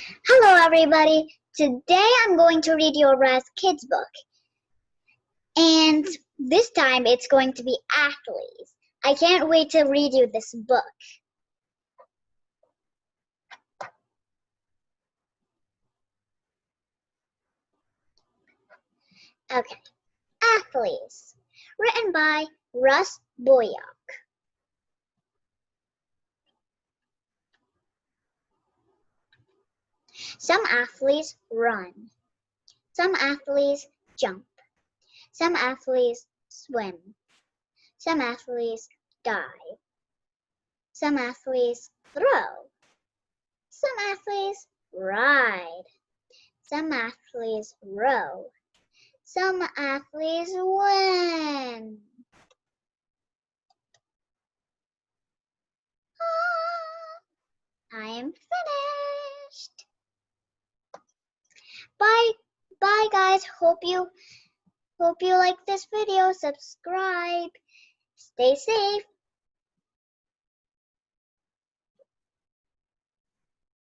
Hello everybody! Today I'm going to read your Raz Kids book. And this time it's going to be athletes. I can't wait to read you this book. Okay. Athletes. Written by Raz Kids. Some athletes run. Some athletes jump. Some athletes swim. Some athletes dive. Some athletes throw. Some athletes ride. Some athletes row. Some athletes win. I am finished. Bye guys. Hope you like this video. Subscribe. Stay safe.